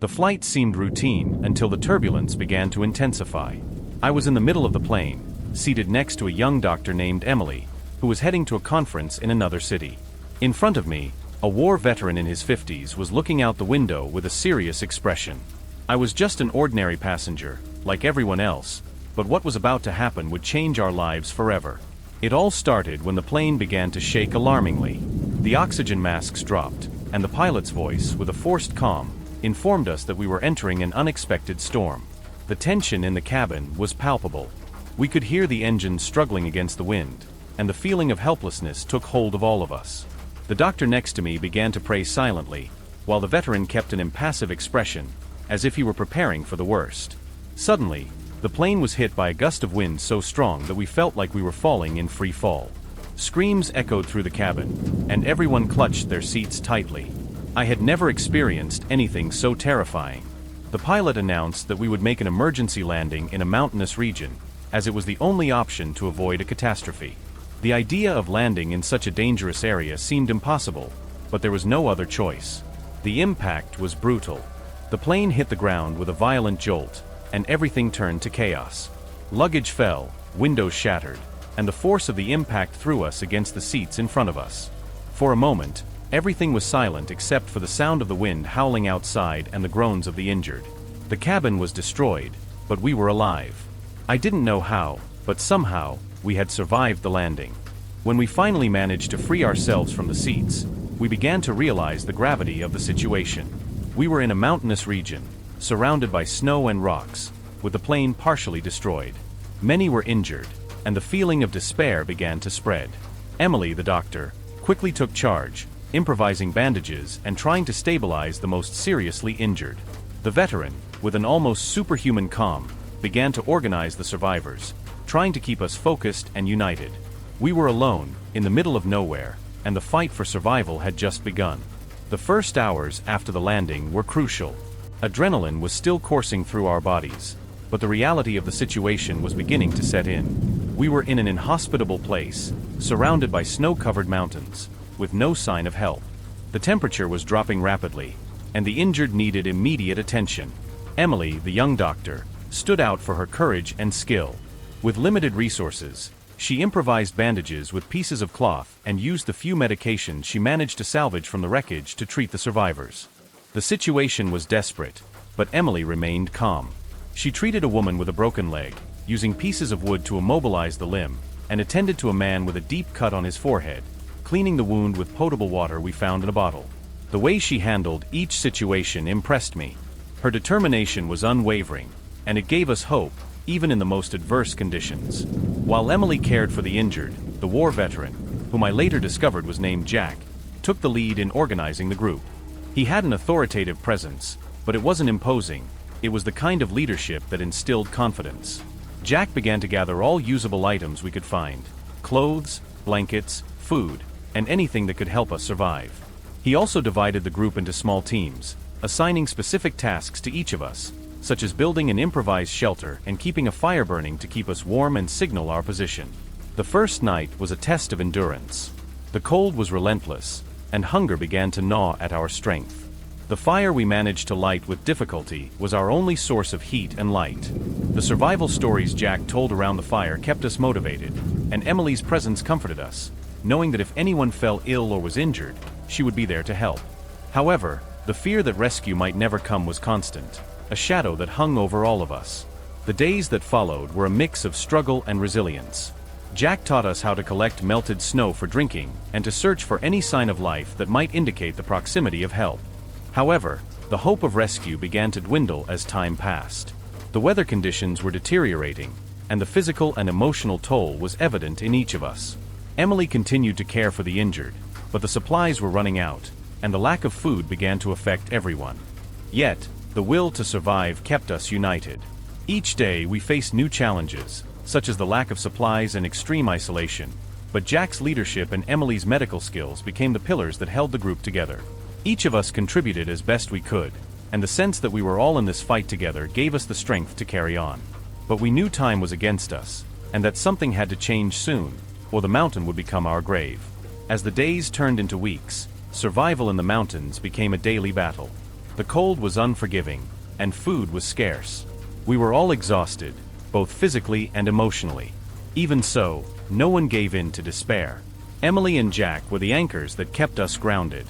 The flight seemed routine until the turbulence began to intensify. I was in the middle of the plane, seated next to a young doctor named Emily, who was heading to a conference in another city. In front of me, a war veteran in his 50s was looking out the window with a serious expression. I was just an ordinary passenger, like everyone else, but what was about to happen would change our lives forever. It all started when the plane began to shake alarmingly. The oxygen masks dropped, and the pilot's voice, with a forced calm, informed us that we were entering an unexpected storm. The tension in the cabin was palpable. We could hear the engine struggling against the wind, and the feeling of helplessness took hold of all of us. The doctor next to me began to pray silently, while the veteran kept an impassive expression, as if he were preparing for the worst. Suddenly, the plane was hit by a gust of wind so strong that we felt like we were falling in free fall. Screams echoed through the cabin, and everyone clutched their seats tightly. I had never experienced anything so terrifying. The pilot announced that we would make an emergency landing in a mountainous region, as it was the only option to avoid a catastrophe. The idea of landing in such a dangerous area seemed impossible, but there was no other choice. The impact was brutal. The plane hit the ground with a violent jolt, and everything turned to chaos. Luggage fell, windows shattered, and the force of the impact threw us against the seats in front of us. For a moment, everything was silent except for the sound of the wind howling outside and the groans of the injured. The cabin was destroyed, but we were alive. I didn't know how, but somehow, we had survived the landing. When we finally managed to free ourselves from the seats, we began to realize the gravity of the situation. We were in a mountainous region, surrounded by snow and rocks, with the plane partially destroyed. Many were injured, and the feeling of despair began to spread. Emily, the doctor, quickly took charge, improvising bandages and trying to stabilize the most seriously injured. The veteran, with an almost superhuman calm, began to organize the survivors, trying to keep us focused and united. We were alone, in the middle of nowhere, and the fight for survival had just begun. The first hours after the landing were crucial. Adrenaline was still coursing through our bodies, but the reality of the situation was beginning to set in. We were in an inhospitable place, surrounded by snow-covered mountains, with no sign of help. The temperature was dropping rapidly, and the injured needed immediate attention. Emily, the young doctor, stood out for her courage and skill. With limited resources, she improvised bandages with pieces of cloth and used the few medications she managed to salvage from the wreckage to treat the survivors. The situation was desperate, but Emily remained calm. She treated a woman with a broken leg, using pieces of wood to immobilize the limb, and attended to a man with a deep cut on his forehead, cleaning the wound with potable water we found in a bottle. The way she handled each situation impressed me. Her determination was unwavering, and it gave us hope, even in the most adverse conditions. While Emily cared for the injured, the war veteran, whom I later discovered was named Jack, took the lead in organizing the group. He had an authoritative presence, but it wasn't imposing. It was the kind of leadership that instilled confidence. Jack began to gather all usable items we could find: clothes, blankets, food, and anything that could help us survive. He also divided the group into small teams, assigning specific tasks to each of us, such as building an improvised shelter and keeping a fire burning to keep us warm and signal our position. The first night was a test of endurance. The cold was relentless, and hunger began to gnaw at our strength. The fire we managed to light with difficulty was our only source of heat and light. The survival stories Jack told around the fire kept us motivated, and Emily's presence comforted us, knowing that if anyone fell ill or was injured, she would be there to help. However, the fear that rescue might never come was constant, a shadow that hung over all of us. The days that followed were a mix of struggle and resilience. Jack taught us how to collect melted snow for drinking and to search for any sign of life that might indicate the proximity of help. However, the hope of rescue began to dwindle as time passed. The weather conditions were deteriorating, and the physical and emotional toll was evident in each of us. Emily continued to care for the injured, but the supplies were running out, and the lack of food began to affect everyone. Yet, the will to survive kept us united. Each day we faced new challenges, such as the lack of supplies and extreme isolation, but Jack's leadership and Emily's medical skills became the pillars that held the group together. Each of us contributed as best we could, and the sense that we were all in this fight together gave us the strength to carry on. But we knew time was against us, and that something had to change soon, or the mountain would become our grave. As the days turned into weeks, survival in the mountains became a daily battle. The cold was unforgiving, and food was scarce. We were all exhausted, both physically and emotionally. Even so, no one gave in to despair. Emily and Jack were the anchors that kept us grounded.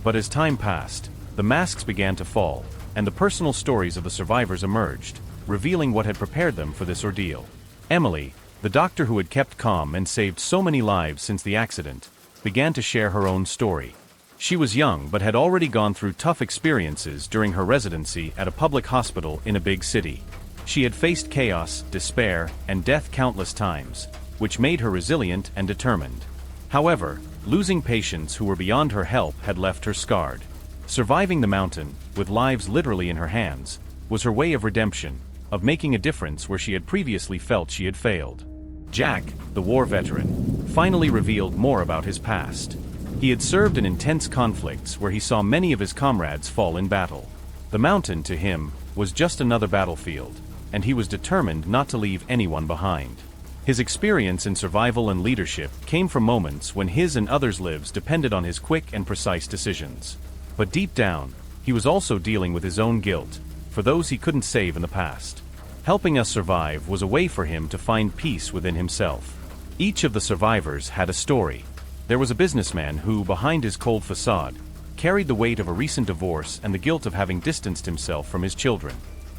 But as time passed, the masks began to fall, and the personal stories of the survivors emerged, revealing what had prepared them for this ordeal. Emily, the doctor who had kept calm and saved so many lives since the accident, began to share her own story. She was young but had already gone through tough experiences during her residency at a public hospital in a big city. She had faced chaos, despair, and death countless times, which made her resilient and determined. However, losing patients who were beyond her help had left her scarred. Surviving the mountain, with lives literally in her hands, was her way of redemption, of making a difference where she had previously felt she had failed. Jack, the war veteran, finally revealed more about his past. He had served in intense conflicts where he saw many of his comrades fall in battle. The mountain, to him, was just another battlefield, and he was determined not to leave anyone behind. His experience in survival and leadership came from moments when his and others' lives depended on his quick and precise decisions. But deep down, he was also dealing with his own guilt, for those he couldn't save in the past. Helping us survive was a way for him to find peace within himself. Each of the survivors had a story. There was a businessman who, behind his cold facade, carried the weight of a recent divorce and the guilt of having distanced himself from his children.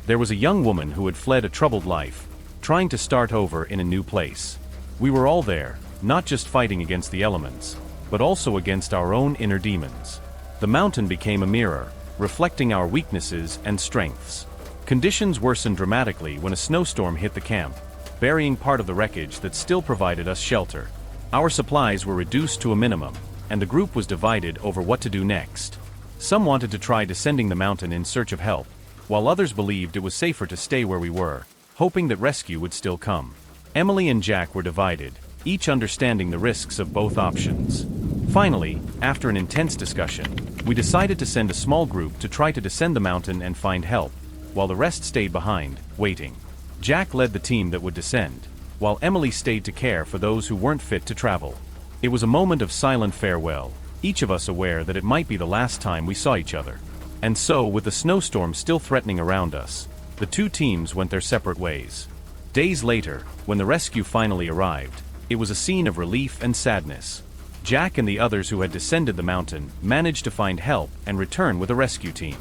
There was a young woman who had fled a troubled life, trying to start over in a new place. We were all there, not just fighting against the elements, but also against our own inner demons. The mountain became a mirror, reflecting our weaknesses and strengths. Conditions worsened dramatically when a snowstorm hit the camp, burying part of the wreckage that still provided us shelter. Our supplies were reduced to a minimum, and the group was divided over what to do next. Some wanted to try descending the mountain in search of help, while others believed it was safer to stay where we were, hoping that rescue would still come. Emily and Jack were divided, each understanding the risks of both options. Finally, after an intense discussion, we decided to send a small group to try to descend the mountain and find help, while the rest stayed behind, waiting. Jack led the team that would descend, while Emily stayed to care for those who weren't fit to travel. It was a moment of silent farewell, each of us aware that it might be the last time we saw each other. And so, with the snowstorm still threatening around us, the two teams went their separate ways. Days later, when the rescue finally arrived, it was a scene of relief and sadness. Jack and the others who had descended the mountain managed to find help and return with a rescue team.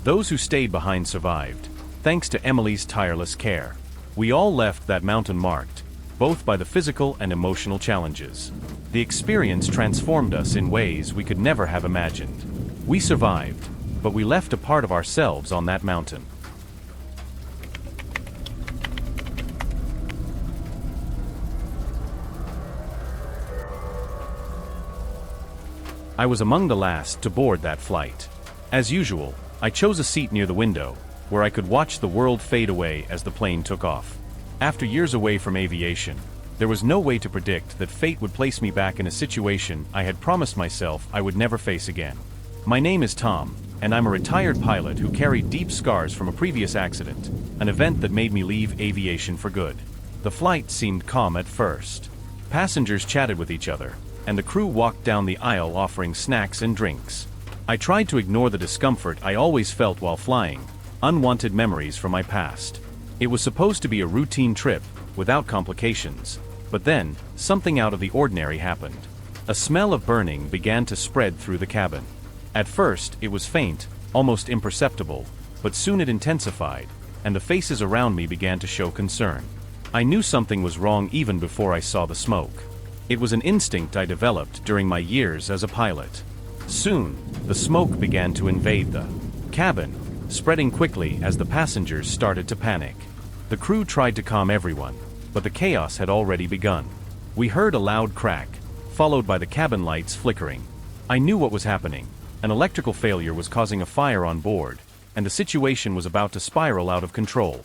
Those who stayed behind survived, thanks to Emily's tireless care. We all left that mountain marked, both by the physical and emotional challenges. The experience transformed us in ways we could never have imagined. We survived, but we left a part of ourselves on that mountain. I was among the last to board that flight. As usual, I chose a seat near the window, where I could watch the world fade away as the plane took off. After years away from aviation, there was no way to predict that fate would place me back in a situation I had promised myself I would never face again. My name is Tom, and I'm a retired pilot who carried deep scars from a previous accident, an event that made me leave aviation for good. The flight seemed calm at first. Passengers chatted with each other, and the crew walked down the aisle offering snacks and drinks. I tried to ignore the discomfort I always felt while flying, unwanted memories from my past. It was supposed to be a routine trip, without complications, but then, something out of the ordinary happened. A smell of burning began to spread through the cabin. At first, it was faint, almost imperceptible, but soon it intensified, and the faces around me began to show concern. I knew something was wrong even before I saw the smoke. It was an instinct I developed during my years as a pilot. Soon, the smoke began to invade the cabin, spreading quickly as the passengers started to panic. The crew tried to calm everyone, but the chaos had already begun. We heard a loud crack, followed by the cabin lights flickering. I knew what was happening. An electrical failure was causing a fire on board, and the situation was about to spiral out of control.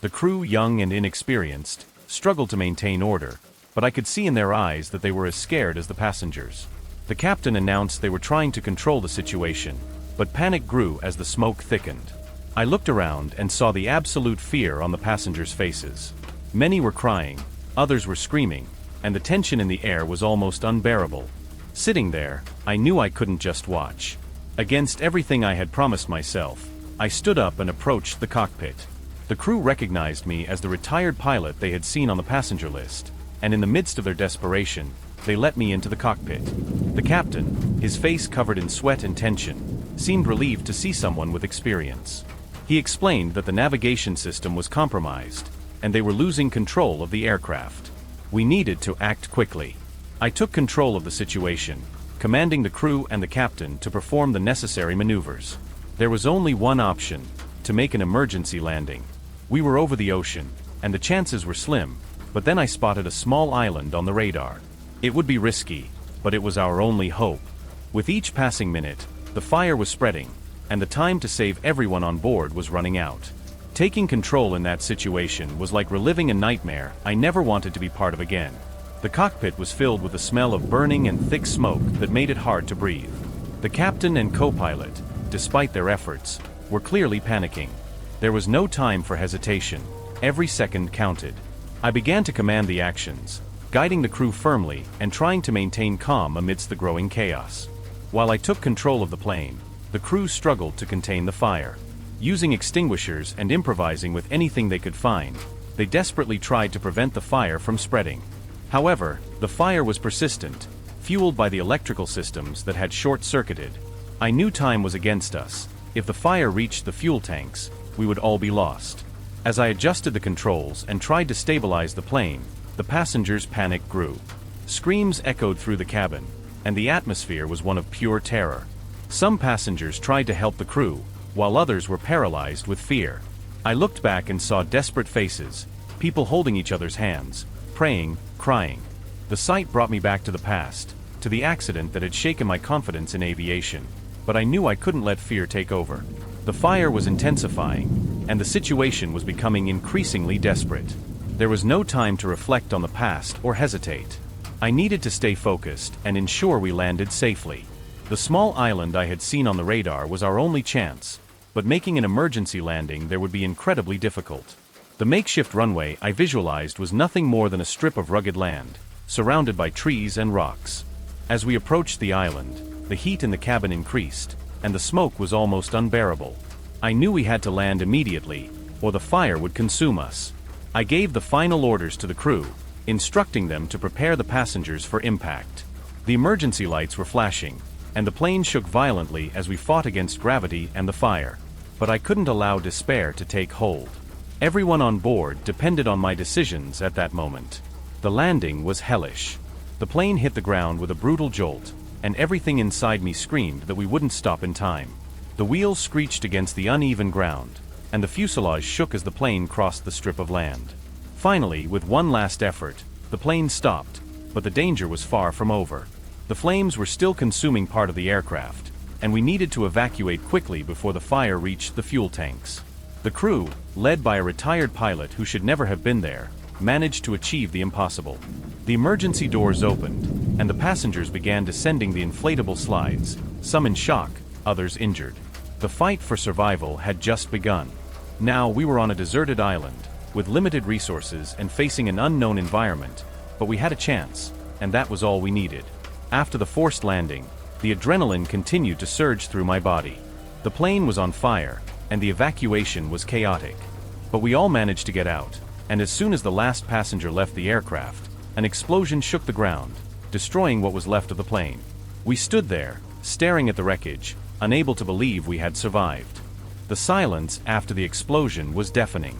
The crew, young and inexperienced, struggled to maintain order, but I could see in their eyes that they were as scared as the passengers. The captain announced they were trying to control the situation, but panic grew as the smoke thickened. I looked around and saw the absolute fear on the passengers' faces. Many were crying, others were screaming, and the tension in the air was almost unbearable. Sitting there, I knew I couldn't just watch. Against everything I had promised myself, I stood up and approached the cockpit. The crew recognized me as the retired pilot they had seen on the passenger list, and in the midst of their desperation, they let me into the cockpit. The captain, his face covered in sweat and tension, seemed relieved to see someone with experience. He explained that the navigation system was compromised, and they were losing control of the aircraft. We needed to act quickly. I took control of the situation, commanding the crew and the captain to perform the necessary maneuvers. There was only one option: to make an emergency landing. We were over the ocean, and the chances were slim, but then I spotted a small island on the radar. It would be risky, but it was our only hope. With each passing minute, the fire was spreading, and the time to save everyone on board was running out. Taking control in that situation was like reliving a nightmare I never wanted to be part of again. The cockpit was filled with the smell of burning and thick smoke that made it hard to breathe. The captain and co-pilot, despite their efforts, were clearly panicking. There was no time for hesitation. Every second counted. I began to command the actions, guiding the crew firmly and trying to maintain calm amidst the growing chaos. While I took control of the plane, the crew struggled to contain the fire. Using extinguishers and improvising with anything they could find, they desperately tried to prevent the fire from spreading. However, the fire was persistent, fueled by the electrical systems that had short-circuited. I knew time was against us. If the fire reached the fuel tanks, we would all be lost. As I adjusted the controls and tried to stabilize the plane, the passengers' panic grew. Screams echoed through the cabin, and the atmosphere was one of pure terror. Some passengers tried to help the crew, while others were paralyzed with fear. I looked back and saw desperate faces, people holding each other's hands, praying, crying. The sight brought me back to the past, to the accident that had shaken my confidence in aviation. But I knew I couldn't let fear take over. The fire was intensifying, and the situation was becoming increasingly desperate. There was no time to reflect on the past or hesitate. I needed to stay focused and ensure we landed safely. The small island I had seen on the radar was our only chance, but making an emergency landing there would be incredibly difficult. The makeshift runway I visualized was nothing more than a strip of rugged land, surrounded by trees and rocks. As we approached the island, the heat in the cabin increased, and the smoke was almost unbearable. I knew we had to land immediately, or the fire would consume us. I gave the final orders to the crew, instructing them to prepare the passengers for impact. The emergency lights were flashing, and the plane shook violently as we fought against gravity and the fire. But I couldn't allow despair to take hold. Everyone on board depended on my decisions at that moment. The landing was hellish. The plane hit the ground with a brutal jolt, and everything inside me screamed that we wouldn't stop in time. The wheels screeched against the uneven ground, and the fuselage shook as the plane crossed the strip of land. Finally, with one last effort, the plane stopped, but the danger was far from over. The flames were still consuming part of the aircraft, and we needed to evacuate quickly before the fire reached the fuel tanks. The crew, led by a retired pilot who should never have been there, managed to achieve the impossible. The emergency doors opened, and the passengers began descending the inflatable slides, some in shock, others injured. The fight for survival had just begun. Now we were on a deserted island, with limited resources and facing an unknown environment, but we had a chance, and that was all we needed. After the forced landing, the adrenaline continued to surge through my body. The plane was on fire, and the evacuation was chaotic. But we all managed to get out, and as soon as the last passenger left the aircraft, an explosion shook the ground, destroying what was left of the plane. We stood there, staring at the wreckage, unable to believe we had survived. The silence after the explosion was deafening.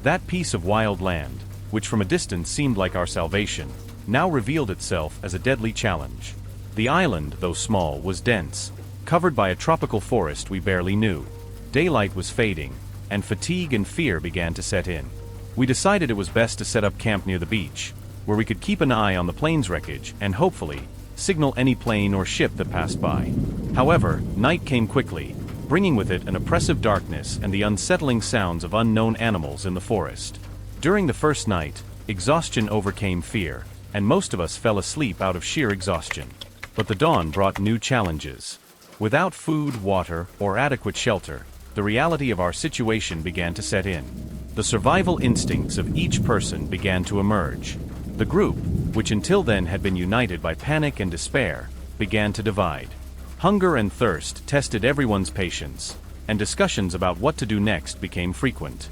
That piece of wild land, which from a distance seemed like our salvation, now revealed itself as a deadly challenge. The island, though small, was dense, covered by a tropical forest we barely knew. Daylight was fading, and fatigue and fear began to set in. We decided it was best to set up camp near the beach, where we could keep an eye on the plane's wreckage and hopefully signal any plane or ship that passed by. However, night came quickly, bringing with it an oppressive darkness and the unsettling sounds of unknown animals in the forest. During the first night, exhaustion overcame fear, and most of us fell asleep out of sheer exhaustion. But the dawn brought new challenges. Without food, water, or adequate shelter, the reality of our situation began to set in. The survival instincts of each person began to emerge. The group, which until then had been united by panic and despair, began to divide. Hunger and thirst tested everyone's patience, and discussions about what to do next became frequent.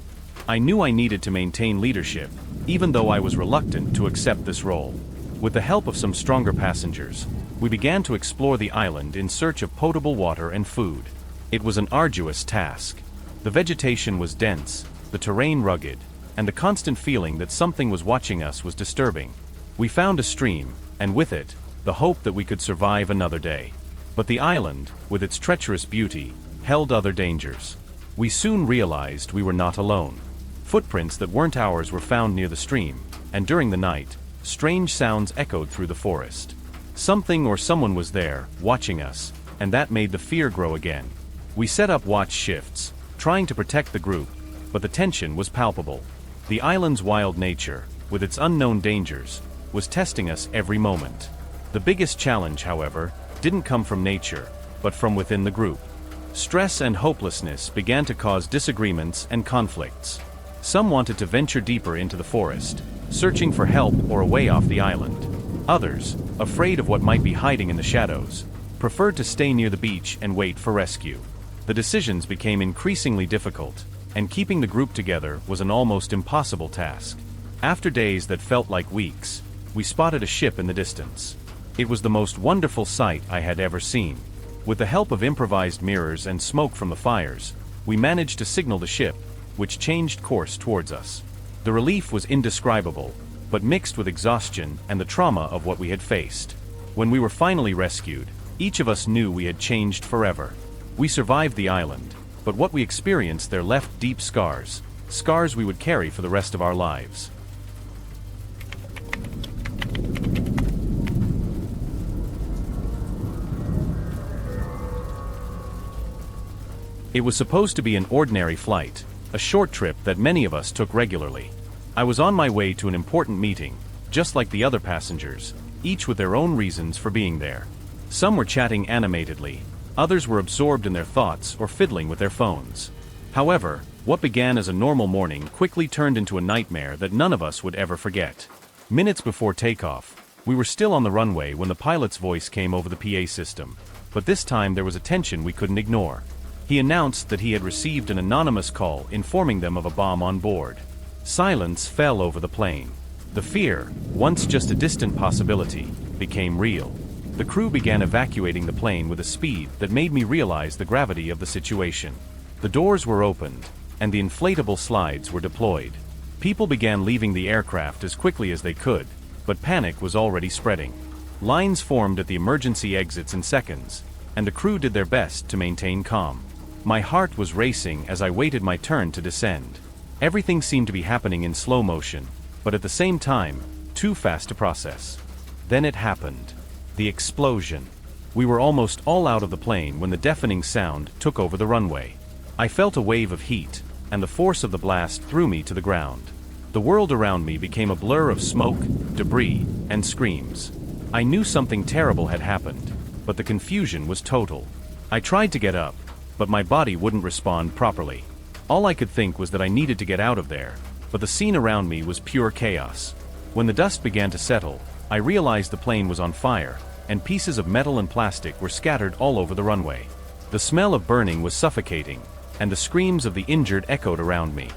I knew I needed to maintain leadership, even though I was reluctant to accept this role. With the help of some stronger passengers, we began to explore the island in search of potable water and food. It was an arduous task. The vegetation was dense, the terrain rugged, and the constant feeling that something was watching us was disturbing. We found a stream, and with it, the hope that we could survive another day. But the island, with its treacherous beauty, held other dangers. We soon realized we were not alone. Footprints that weren't ours were found near the stream, and during the night, strange sounds echoed through the forest. Something or someone was there, watching us, and that made the fear grow again. We set up watch shifts, trying to protect the group, but the tension was palpable. The island's wild nature, with its unknown dangers, was testing us every moment. The biggest challenge, however, didn't come from nature, but from within the group. Stress and hopelessness began to cause disagreements and conflicts. Some wanted to venture deeper into the forest, searching for help or a way off the island. Others, afraid of what might be hiding in the shadows, preferred to stay near the beach and wait for rescue. The decisions became increasingly difficult, and keeping the group together was an almost impossible task. After days that felt like weeks, we spotted a ship in the distance. It was the most wonderful sight I had ever seen. With the help of improvised mirrors and smoke from the fires, we managed to signal the ship, which changed course towards us. The relief was indescribable, but mixed with exhaustion and the trauma of what we had faced. When we were finally rescued, each of us knew we had changed forever. We survived the island, but what we experienced there left deep scars, scars we would carry for the rest of our lives. It was supposed to be an ordinary flight, a short trip that many of us took regularly. I was on my way to an important meeting, just like the other passengers, each with their own reasons for being there. Some were chatting animatedly, others were absorbed in their thoughts or fiddling with their phones. However, what began as a normal morning quickly turned into a nightmare that none of us would ever forget. Minutes before takeoff, we were still on the runway when the pilot's voice came over the PA system, but this time there was a tension we couldn't ignore. He announced that he had received an anonymous call informing them of a bomb on board. Silence fell over the plane. The fear, once just a distant possibility, became real. The crew began evacuating the plane with a speed that made me realize the gravity of the situation. The doors were opened, and the inflatable slides were deployed. People began leaving the aircraft as quickly as they could, but panic was already spreading. Lines formed at the emergency exits in seconds, and the crew did their best to maintain calm. My heart was racing as I waited my turn to descend. Everything seemed to be happening in slow motion, but at the same time, too fast to process. Then it happened. The explosion. We were almost all out of the plane when the deafening sound took over the runway. I felt a wave of heat, and the force of the blast threw me to the ground. The world around me became a blur of smoke, debris, and screams. I knew something terrible had happened, but the confusion was total. I tried to get up, but my body wouldn't respond properly. All I could think was that I needed to get out of there, but the scene around me was pure chaos. When the dust began to settle, I realized the plane was on fire, and pieces of metal and plastic were scattered all over the runway. The smell of burning was suffocating, and the screams of the injured echoed around me.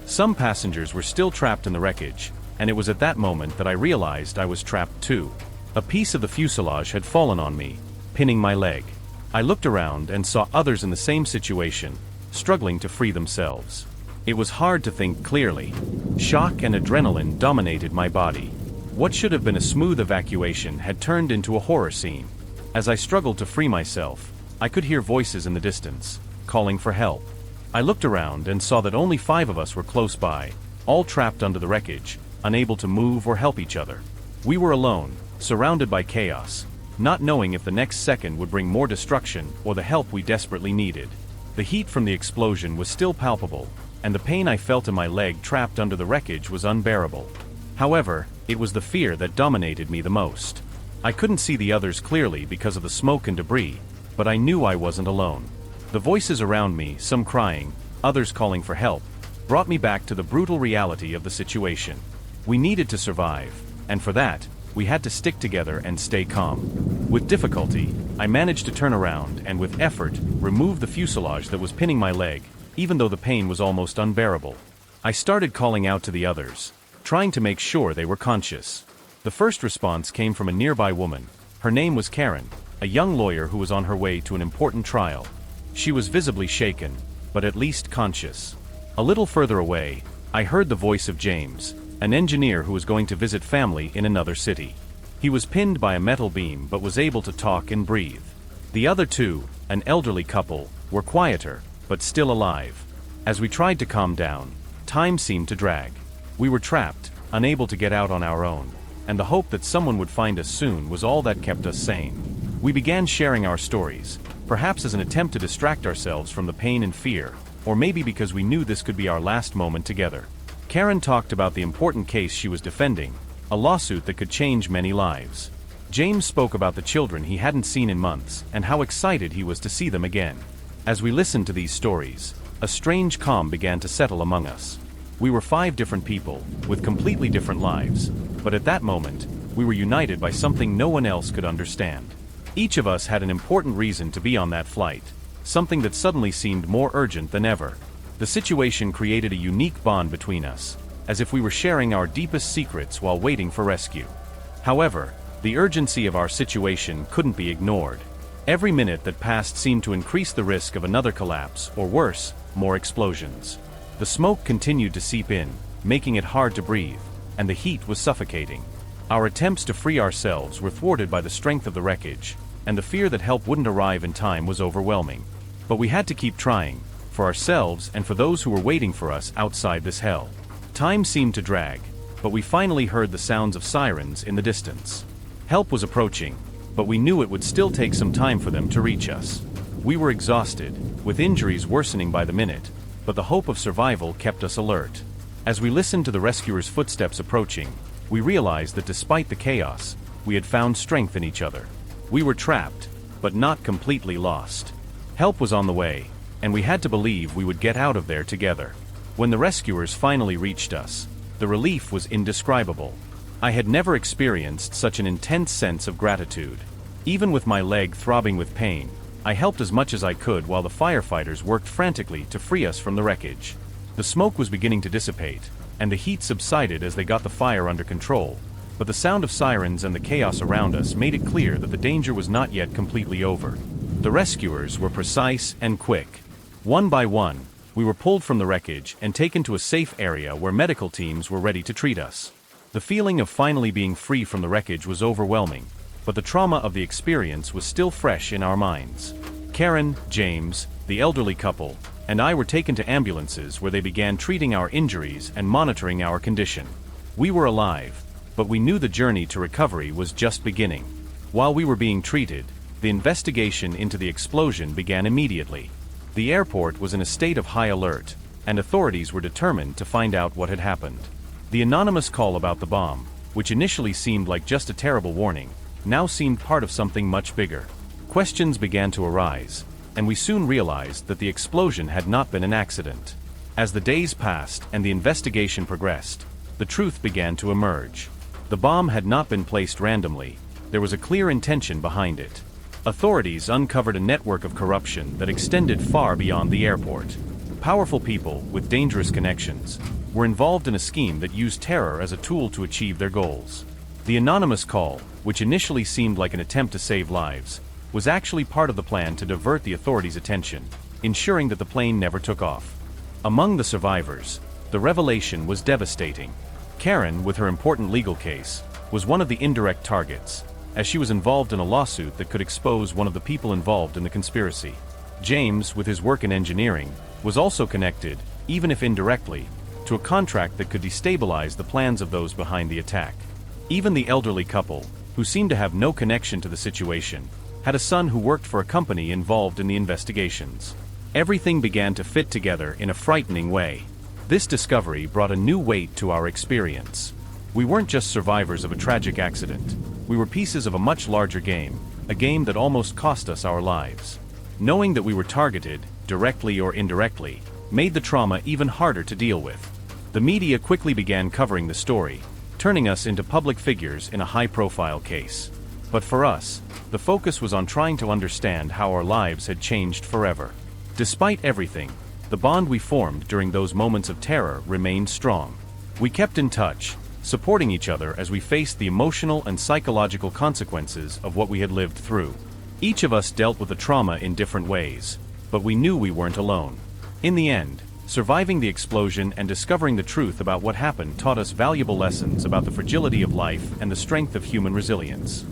Some passengers were still trapped in the wreckage, and it was at that moment that I realized I was trapped too. A piece of the fuselage had fallen on me, pinning my leg. I looked around and saw others in the same situation, struggling to free themselves. It was hard to think clearly. Shock and adrenaline dominated my body. What should have been a smooth evacuation had turned into a horror scene. As I struggled to free myself, I could hear voices in the distance, calling for help. I looked around and saw that only 5 of us were close by, all trapped under the wreckage, unable to move or help each other. We were alone, surrounded by chaos, not knowing if the next second would bring more destruction or the help we desperately needed. The heat from the explosion was still palpable, and the pain I felt in my leg trapped under the wreckage was unbearable. However, it was the fear that dominated me the most. I couldn't see the others clearly because of the smoke and debris, but I knew I wasn't alone. The voices around me, some crying, others calling for help, brought me back to the brutal reality of the situation. We needed to survive, and for that, we had to stick together and stay calm. With difficulty, I managed to turn around and with effort, remove the fuselage that was pinning my leg, even though the pain was almost unbearable. I started calling out to the others, trying to make sure they were conscious. The first response came from a nearby woman. Her name was Karen, a young lawyer who was on her way to an important trial. She was visibly shaken, but at least conscious. A little further away, I heard the voice of James, an engineer who was going to visit family in another city. He was pinned by a metal beam but was able to talk and breathe. The other two, an elderly couple, were quieter, but still alive. As we tried to calm down, time seemed to drag. We were trapped, unable to get out on our own, and the hope that someone would find us soon was all that kept us sane. We began sharing our stories, perhaps as an attempt to distract ourselves from the pain and fear, or maybe because we knew this could be our last moment together. Karen talked about the important case she was defending, a lawsuit that could change many lives. James spoke about the children he hadn't seen in months and how excited he was to see them again. As we listened to these stories, a strange calm began to settle among us. We were 5 different people, with completely different lives, but at that moment, we were united by something no one else could understand. Each of us had an important reason to be on that flight, something that suddenly seemed more urgent than ever. The situation created a unique bond between us, as if we were sharing our deepest secrets while waiting for rescue. However, the urgency of our situation couldn't be ignored. Every minute that passed seemed to increase the risk of another collapse, or worse, more explosions. The smoke continued to seep in, making it hard to breathe, and the heat was suffocating. Our attempts to free ourselves were thwarted by the strength of the wreckage, and the fear that help wouldn't arrive in time was overwhelming. But we had to keep trying, for ourselves and for those who were waiting for us outside this hell. Time seemed to drag, but we finally heard the sounds of sirens in the distance. Help was approaching, but we knew it would still take some time for them to reach us. We were exhausted, with injuries worsening by the minute, but the hope of survival kept us alert. As we listened to the rescuers' footsteps approaching, we realized that despite the chaos, we had found strength in each other. We were trapped, but not completely lost. Help was on the way, and we had to believe we would get out of there together. When the rescuers finally reached us, the relief was indescribable. I had never experienced such an intense sense of gratitude. Even with my leg throbbing with pain, I helped as much as I could while the firefighters worked frantically to free us from the wreckage. The smoke was beginning to dissipate, and the heat subsided as they got the fire under control, but the sound of sirens and the chaos around us made it clear that the danger was not yet completely over. The rescuers were precise and quick. One by one, we were pulled from the wreckage and taken to a safe area where medical teams were ready to treat us. The feeling of finally being free from the wreckage was overwhelming, but the trauma of the experience was still fresh in our minds. Karen, James, the elderly couple, and I were taken to ambulances where they began treating our injuries and monitoring our condition. We were alive, but we knew the journey to recovery was just beginning. While we were being treated, the investigation into the explosion began immediately. The airport was in a state of high alert, and authorities were determined to find out what had happened. The anonymous call about the bomb, which initially seemed like just a terrible warning, now seemed part of something much bigger. Questions began to arise, and we soon realized that the explosion had not been an accident. As the days passed and the investigation progressed, the truth began to emerge. The bomb had not been placed randomly. There was a clear intention behind it. Authorities uncovered a network of corruption that extended far beyond the airport. Powerful people with dangerous connections were involved in a scheme that used terror as a tool to achieve their goals. The anonymous call, which initially seemed like an attempt to save lives, was actually part of the plan to divert the authorities' attention, ensuring that the plane never took off. Among the survivors, the revelation was devastating. Karen, with her important legal case, was one of the indirect targets, as she was involved in a lawsuit that could expose one of the people involved in the conspiracy. James, with his work in engineering, was also connected, even if indirectly, to a contract that could destabilize the plans of those behind the attack. Even the elderly couple, who seemed to have no connection to the situation, had a son who worked for a company involved in the investigations. Everything began to fit together in a frightening way. This discovery brought a new weight to our experience. We weren't just survivors of a tragic accident. We were pieces of a much larger game, a game that almost cost us our lives. Knowing that we were targeted, directly or indirectly, made the trauma even harder to deal with. The media quickly began covering the story, turning us into public figures in a high-profile case. But for us, the focus was on trying to understand how our lives had changed forever. Despite everything, the bond we formed during those moments of terror remained strong. We kept in touch, supporting each other as we faced the emotional and psychological consequences of what we had lived through. Each of us dealt with the trauma in different ways, but we knew we weren't alone. In the end, surviving the explosion and discovering the truth about what happened taught us valuable lessons about the fragility of life and the strength of human resilience.